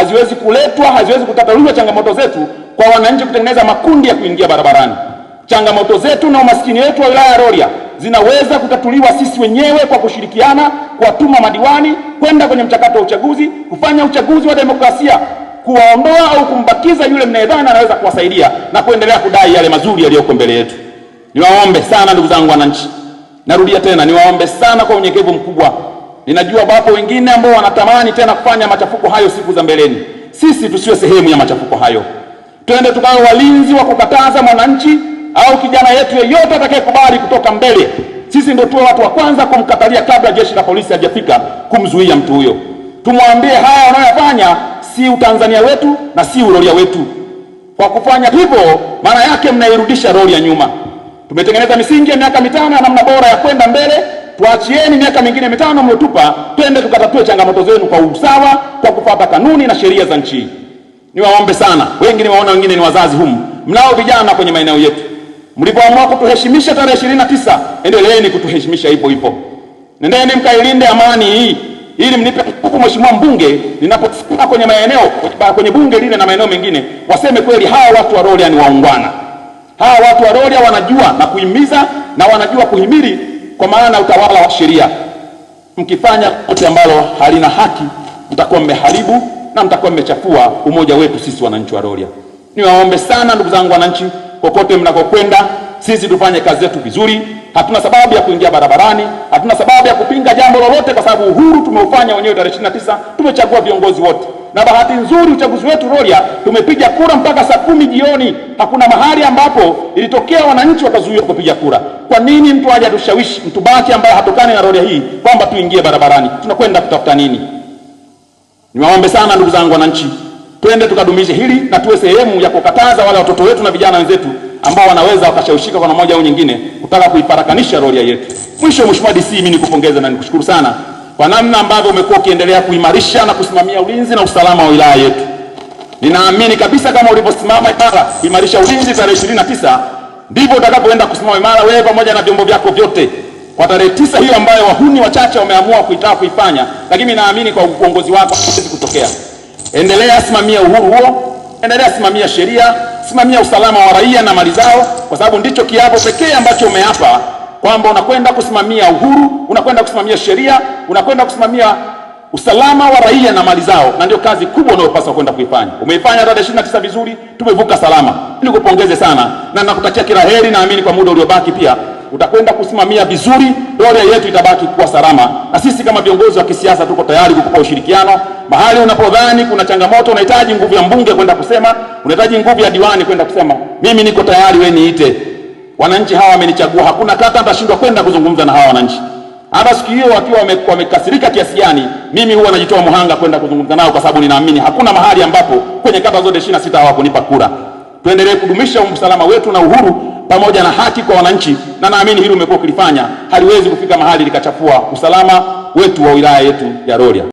haziwezi kuletwa, haziwezi kutatuliwa changamoto zetu kwa wananchi kutengeneza makundi ya kuingia barabarani. Changamoto zetu na umaskini wetu wa wilaya ya Rorya zinaweza kutatuliwa sisi wenyewe kwa kushirikiana, kuwatuma madiwani kwenda kwenye mchakato wa uchaguzi, kufanya uchaguzi wa demokrasia, kuwaondoa au kumbakiza yule mnayedhani anaweza kuwasaidia na kuendelea kudai yale mazuri yaliyoko mbele yetu. Niwaombe sana ndugu zangu wananchi, narudia tena, niwaombe sana kwa unyenyekevu mkubwa. Ninajua wapo wengine ambao wanatamani tena kufanya machafuko hayo siku za mbeleni. Sisi tusiwe sehemu ya machafuko hayo. Twende tukawe walinzi wa kukataza mwananchi au kijana yetu yeyote atakayekubali kutoka mbele. Sisi ndio tuwe watu wa kwanza kumkatalia kabla jeshi la polisi hajafika kumzuia mtu huyo. Tumwambie haya wanayofanya si utanzania wetu na si Rorya wetu. Kwa kufanya hivyo, maana yake mnairudisha Rorya nyuma. Tumetengeneza misingi ya miaka 5 ya namna bora ya kwenda mbele. Tuachieni miaka mingine 5 mliotupa, twende tukatatue changamoto zenu kwa usawa, kwa kufuata kanuni na sheria za nchi. Niwaombe sana, wengi niwaona wengine ni wazazi humu, mnao vijana kwenye maeneo yetu. Mlipoamua kutuheshimisha tarehe 29, endeleeni kutuheshimisha hivyo hivyo. Nendeni mkailinde amani hii ili mnipe huku mheshimiwa mbunge ninapofika kwenye maeneo kwenye bunge lile na maeneo mengine, waseme kweli hawa watu wa Rorya ni waungwana. Hawa watu wa Rorya wanajua na kuhimiza na wanajua kuhimili kwa maana utawala wa sheria. Mkifanya kote ambalo halina haki, mtakuwa mmeharibu na mtakuwa mmechafua umoja wetu sisi wananchi wa Rorya. Niwaombe sana ndugu zangu wananchi, kokote mnakokwenda, sisi tufanye kazi zetu vizuri. Hatuna sababu ya kuingia barabarani, hatuna sababu ya kupinga jambo lolote, kwa sababu uhuru tumeufanya wenyewe tarehe 29, tumechagua viongozi wote. Na bahati nzuri uchaguzi wetu Rorya tumepiga kura mpaka saa 10 jioni. Hakuna mahali ambapo ilitokea wananchi wakazuia kupiga kura. Kwa nini mtu aje atushawishi mtu baki ambaye hatokani na Rorya hii kwamba tuingie barabarani? Tunakwenda kutafuta nini? Niwaombe sana ndugu zangu wananchi, twende tukadumishe hili na tuwe sehemu ya kukataza wale watoto wetu na vijana wenzetu ambao wanaweza wakashawishika kwa moja au nyingine kutaka kuifarakanisha Rorya yetu. Mwisho, Mheshimiwa DC, mimi nikupongeze na nikushukuru sana kwa namna ambavyo umekuwa ukiendelea kuimarisha na kusimamia ulinzi na usalama wa wilaya yetu. Ninaamini kabisa kama ulivyosimama imara kuimarisha ulinzi tarehe 29, ndivyo utakapoenda kusimama imara wewe pamoja na vyombo vyako vyote kwa tarehe 9 hiyo ambayo wahuni wachache wameamua kuitaka kuifanya, lakini naamini kwa uongozi wako haiwezi kutokea. Endelea simamia uhuru huo, endelea simamia sheria, simamia usalama wa raia na mali zao, kwa sababu ndicho kiapo pekee ambacho umeapa kwamba unakwenda kusimamia uhuru, unakwenda kusimamia sheria, unakwenda kusimamia usalama wa raia na mali zao, na ndio kazi kubwa unayopaswa kwenda kuifanya. Umeifanya tarehe 29 vizuri, tumevuka salama. Nikupongeze sana na nakutakia kila heri. Naamini kwa muda uliobaki pia utakwenda kusimamia vizuri, Rorya yetu itabaki kuwa salama, na sisi kama viongozi wa kisiasa tuko tayari kukupa ushirikiano. Mahali unapodhani kuna changamoto, unahitaji nguvu ya mbunge kwenda kusema, unahitaji nguvu ya diwani kwenda kusema, mimi niko tayari, wewe niite. Wananchi hawa wamenichagua, hakuna kata nitashindwa kwenda kuzungumza na hawa wananchi. Hata siku hiyo wakiwa wamekasirika kiasi gani, mimi huwa najitoa muhanga kwenda kuzungumza nao, kwa sababu ninaamini hakuna mahali ambapo kwenye kata zote 26 hawakunipa kura. Tuendelee kudumisha usalama wetu na uhuru pamoja na haki kwa wananchi, na naamini hili umekuwa ukilifanya, haliwezi kufika mahali likachafua usalama wetu wa wilaya yetu ya Rorya.